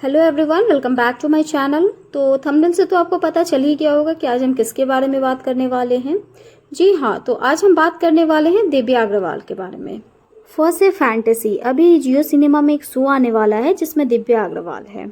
Hello everyone, welcome back to my channel. तो thumbnail से तो आपको पता चल ही गया होगा कि आज हम किसके बारे में बात करने वाले हैं। जी हाँ, तो आज हम बात करने वाले हैं दिव्या अग्रवाल के बारे में। फर्स्ट है फैंटेसी। अभी जियो सिनेमा में एक शो आने वाला है जिसमें दिव्या अग्रवाल है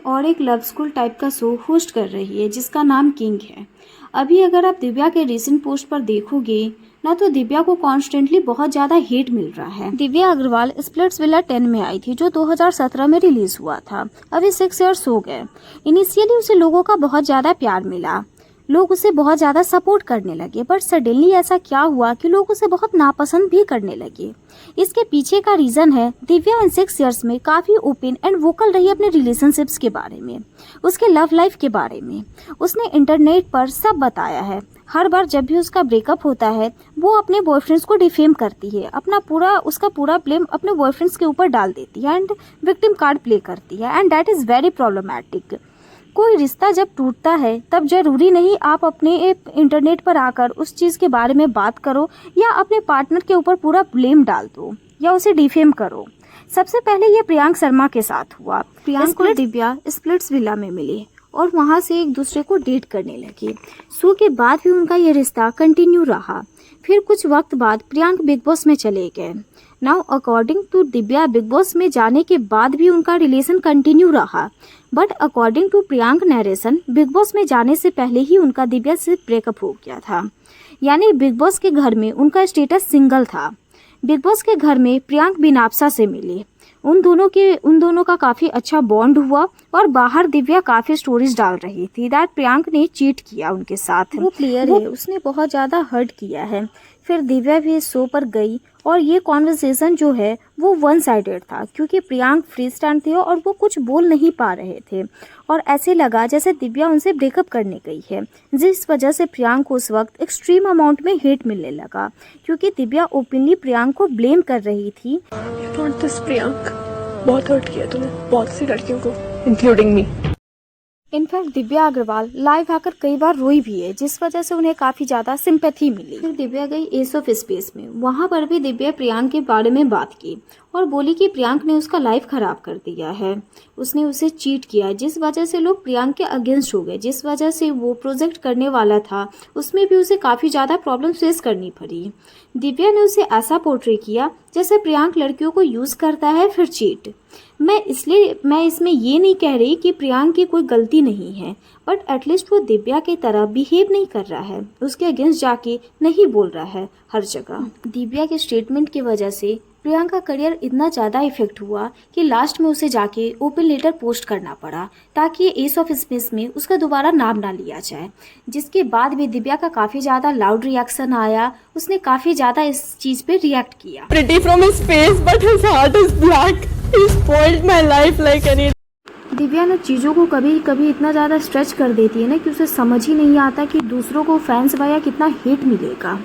और एक लव स्कूल टाइप का शो होस्ट कर रही है जिसका नाम किंग है। अभी अगर आप दिव्या के रिसेंट पोस्ट पर देखोगे ना, तो दिव्या को कॉन्स्टेंटली बहुत ज्यादा हेट मिल रहा है। दिव्या अग्रवाल स्प्लिट्सविला 10 में आई थी जो 2017 में रिलीज हुआ था। अभी 6 इयर्स हो गए। इनिशियली उसे लोगों का बहुत ज्यादा प्यार मिला, लोग उसे बहुत ज्यादा सपोर्ट करने लगे, बट सडनली ऐसा क्या हुआ कि लोग उसे बहुत नापसंद भी करने लगे। इसके पीछे का रीजन है दिव्या इन 6 इयर्स में काफी ओपन एंड वोकल रही अपने रिलेशनशिप्स के बारे में, उसके लव लाइफ के बारे में। उसने इंटरनेट पर सब बताया है। हर बार जब भी उसका ब्रेकअप होता है वो अपने बॉयफ्रेंड्स को डिफेम करती है, उसका पूरा ब्लेम अपने बॉयफ्रेंड्स के ऊपर डाल देती है एंड विक्टिम कार्ड प्ले करती है, and that is very problematic. कोई रिश्ता जब टूटता है तब जरूरी नहीं आप अपने इंटरनेट पर आकर उस चीज के बारे में बात करो या अपने पार्टनर के ऊपर पूरा ब्लेम डाल दो या उसे डिफेम करो। सबसे पहले ये प्रियांक शर्मा के साथ हुआ। प्रियांक और दिव्या स्प्लिट्सविला में मिली और वहां से एक दूसरे को डेट करने लगे। शो के बाद भी उनका ये रिश्ता कंटिन्यू रहा। फिर कुछ वक्त बाद प्रियांक बिग बॉस में चले गए। Now according to Divya, Bigg Boss में जाने के बाद भी उनका रिलेशन कंटिन्यू रहा, but according to Priyank narration, Bigg Boss में जाने से पहले ही उनका दिव्या से ब्रेकअप हो गया था। यानी बिग बॉस के घर में उनका स्टेटस सिंगल था। बिग बॉस के घर में प्रियांक बिनाप्सा से मिले। उन दोनों का काफी अच्छा बॉन्ड हुआ और बाहर दिव्या काफी स्टोरीज डाल रही थी दैट प्रियांक ने चीट किया उनके साथ। वो क्लियर है, उसने बहुत ज्यादा हर्ट किया है। फिर दिव्या भी इस शो पर गई और ये कॉन्वर्सेशन जो है वो वन साइडेड था क्योंकि प्रियांक फ्री स्टैंड थे और वो कुछ बोल नहीं पा रहे थे और ऐसे लगा जैसे दिव्या उनसे ब्रेकअप करने गई है, जिस वजह से प्रियांक को उस वक्त एक्सट्रीम अमाउंट में हेट मिलने लगा क्योंकि दिव्या ओपनली प्रियांक को ब्लेम कर रही थी। प्रियांक, बहुत हर्ट किया तूने बहुत सी लड़कियों को, including me. In fact Divya Agarwal live आकर कई बार रोई भी है जिस वजह से उन्हें काफी ज्यादा सिंपैथी मिली। फिर दिव्या गई एस ऑफ स्पेस में। वहां पर भी दिव्या प्रियांक के बारे में बात की और बोली कि प्रियांक ने उसका लाइफ खराब कर दिया है, उसने उसे चीट किया, जिस वजह से लोग प्रियांक के अगेंस्ट हो गए, जिस वजह से वो प्रोजेक्ट करने वाला था उसमें भी उसे काफी ज्यादा प्रॉब्लम फेस करनी पड़ी। दिव्या ने उसे ऐसा पोर्ट्रे किया जैसे प्रियांक लड़कियों को यूज करता है फिर चीट। मैं इसमें ये नहीं कह रही कि प्रियांक की कोई गलती नहीं है, बट एटलीस्ट वो दिव्या की तरह बिहेव नहीं कर रहा है, उसके अगेंस्ट जाके नहीं बोल रहा है हर जगह। दिव्या के स्टेटमेंट की वजह से प्रियांक का करियर इतना ज़्यादा इफेक्ट हुआ कि लास्ट में उसे जाके ओपन लेटर पोस्ट करना पड़ा ताकि एस ऑफ स्पेस में उसका दोबारा नाम ना लिया जाए, जिसके बाद भी दिव्या का काफ़ी ज़्यादा लाउड रिएक्शन आया। उसने काफ़ी ज़्यादा इस चीज़ पे रिएक्ट किया। Pretty from his face, but his heart is black. He spoiled my life like any. Divya ना चीज़ों को कभी कभी इतना ज़्यादा स्ट्रेच कर देती है ना कि उसे समझ ही नहीं आता कि दूसरों को फैंस वाया कितना हेट मिलेगा।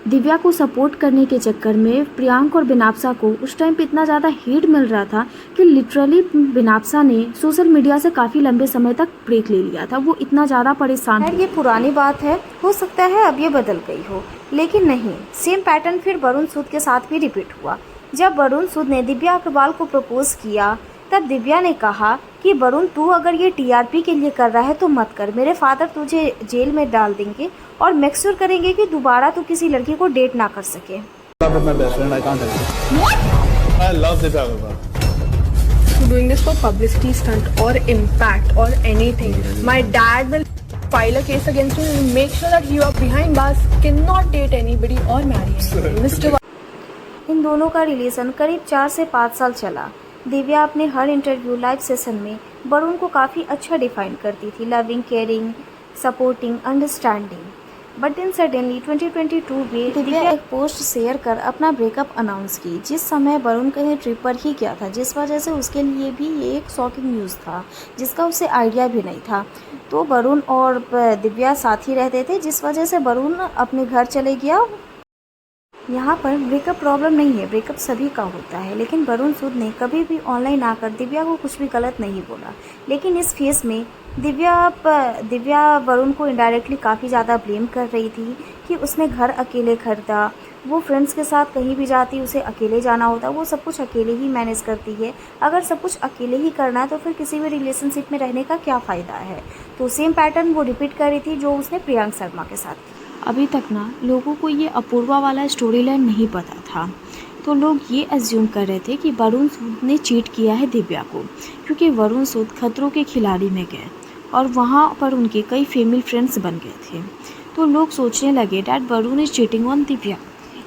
दिव्या को सपोर्ट करने के चक्कर में प्रियांक और बिनाप्सा को उस टाइम पे इतना ज़्यादा हेट मिल रहा था कि लिटरली बिनाप्सा ने सोशल मीडिया से काफ़ी लंबे समय तक ब्रेक ले लिया था। वो इतना ज़्यादा परेशान। ये पुरानी बात है, हो सकता है अब ये बदल गई हो, लेकिन नहीं, सेम पैटर्न फिर वरुण सूद के साथ भी रिपीट हुआ। जब वरुण सूद ने दिव्या अग्रवाल को प्रपोज किया तब दिव्या ने कहा कि वरुण, तू अगर ये टीआरपी के लिए कर रहा है तो मत कर, मेरे फादर तुझे जेल में डाल देंगे और मेक श्योर करेंगे कि दोबारा तू किसी लड़की को डेट ना कर सके। Doing this for publicity stunt or impact or anything. My dad will file a case against you and make sure that you are behind bars, cannot date anybody or marry anybody. Mr. इन दोनों का relation करीब 4 से 5 साल चला। दिव्या अपने हर interview live session में वरुण को काफ़ी अच्छा डिफाइन करती थी, loving, caring, supporting, understanding. But then suddenly 2022 में दिव्या एक पोस्ट शेयर कर अपना ब्रेकअप अनाउंस की, जिस समय वरुण कहीं ट्रिप पर ही गया था, जिस वजह से उसके लिए भी ये एक शॉकिंग न्यूज़ था जिसका उसे आइडिया भी नहीं था। तो वरुण और दिव्या साथ ही रहते थे, जिस वजह से वरुण अपने घर चले गया। यहाँ पर ब्रेकअप प्रॉब्लम नहीं है, ब्रेकअप सभी का होता है, लेकिन वरुण सूद ने कभी भी ऑनलाइन आकर दिव्या को कुछ भी गलत नहीं बोला। लेकिन इस फेस में दिव्या वरुण को इनडायरेक्टली काफ़ी ज़्यादा ब्लेम कर रही थी कि उसने घर अकेले खरीदा, वो फ्रेंड्स के साथ कहीं भी जाती, उसे अकेले जाना होता, वो सब कुछ अकेले ही मैनेज करती है। अगर सब कुछ अकेले ही करना है तो फिर किसी भी रिलेशनशिप में रहने का क्या फ़ायदा है। तो सेम पैटर्न वो रिपीट कर रही थी जो उसने प्रियंक शर्मा के साथ किया। अभी तक ना लोगों को ये अपूर्वा वाला स्टोरी लाइन नहीं पता था, तो लोग ये एज्यूम कर रहे थे कि वरुण सूद ने चीट किया है दिव्या को, क्योंकि वरुण सूद खतरों के खिलाड़ी में गए और वहाँ पर उनके कई फीमेल फ्रेंड्स बन गए थे। तो लोग सोचने लगे that Varun is cheating on Divya.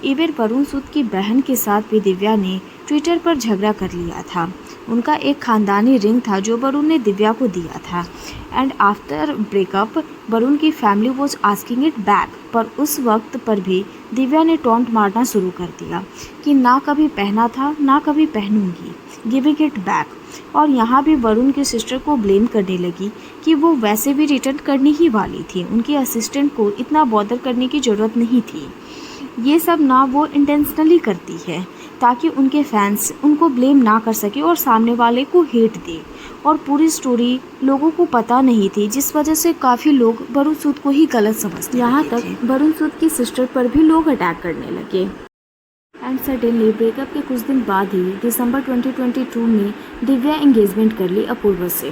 Even Varun Sood की बहन के साथ भी दिव्या ने ट्विटर पर झगड़ा कर लिया था। उनका एक खानदानी रिंग था जो वरुण ने दिव्या को दिया था, एंड आफ्टर ब्रेकअप वरुण की family was asking it back, पर उस वक्त पर भी दिव्या ने टॉन्ट मारना शुरू कर दिया कि ना कभी पहना था ना कभी पहनूंगी, गिविंग इट बैक। और यहाँ भी वरुण की सिस्टर को ब्लेम करने लगी कि वो वैसे भी रिटर्न करनी ही वाली थी, उनके असिस्टेंट को इतना बॉदर करने की ज़रूरत नहीं थी। ये सब ना वो इंटेंशनली करती है ताकि उनके फैंस उनको ब्लेम ना कर सके और सामने वाले को हेट दे। और पूरी स्टोरी लोगों को पता नहीं थी, जिस वजह से काफ़ी लोग वरुण सूद को ही गलत समझते। यहाँ तक वरुण सूद की सिस्टर पर भी लोग अटैक करने लगे। एंड सडनली ब्रेकअप के कुछ दिन बाद ही दिसंबर 2022 में दिव्या एंगेजमेंट कर ली अपूर्वा से,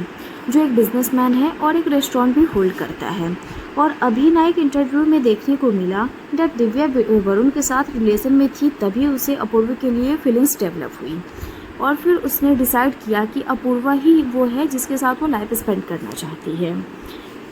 जो एक बिजनेसमैन है और एक रेस्टोरेंट भी होल्ड करता है। और अभी ना एक इंटरव्यू में देखने को मिला जब दिव्या वरुण के साथ रिलेशन में थी तभी उसे अपूर्वा के लिए फीलिंग्स डेवलप हुई, और फिर उसने डिसाइड किया कि अपूर्वा ही वो है जिसके साथ वो लाइफ स्पेंड करना चाहती है।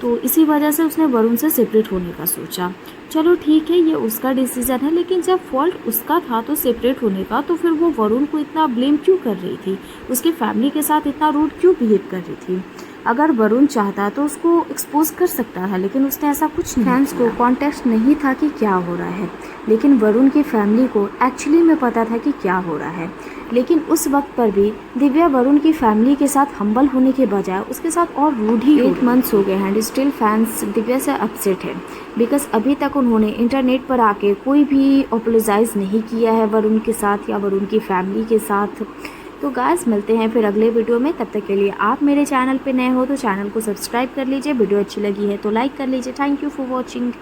तो इसी वजह से उसने वरुण से सेपरेट होने का सोचा। चलो ठीक है, ये उसका डिसीजन है, लेकिन जब फॉल्ट उसका था तो सेपरेट होने का, तो फिर वो वरुण को इतना ब्लेम क्यों कर रही थी, उसकी फैमिली के साथ इतना रूड क्यों बिहेव कर रही थी। अगर वरुण चाहता तो उसको एक्सपोज कर सकता था, लेकिन उसने ऐसा कुछ नहीं। फैंस को कॉन्टेक्स्ट नहीं था कि क्या हो रहा है, लेकिन वरुण की फैमिली को एक्चुअली में पता था कि क्या हो रहा है। लेकिन उस वक्त पर भी दिव्या वरुण की फैमिली के साथ हम्बल होने के बजाय उसके साथ और रूड ही। 8 मंथ्स हो गए एंड स्टिल फैंस दिव्या से अपसेट है, बिकॉज अभी तक उन्होंने इंटरनेट पर आके कोई भी अपोलोजाइज नहीं किया है वरुण के साथ या वरुण की फैमिली के साथ। तो गाइस मिलते हैं फिर अगले वीडियो में, तब तक के लिए आप मेरे चैनल पे नए हो तो चैनल को सब्सक्राइब कर लीजिए, वीडियो अच्छी लगी है तो लाइक कर लीजिए। Thank you for watching.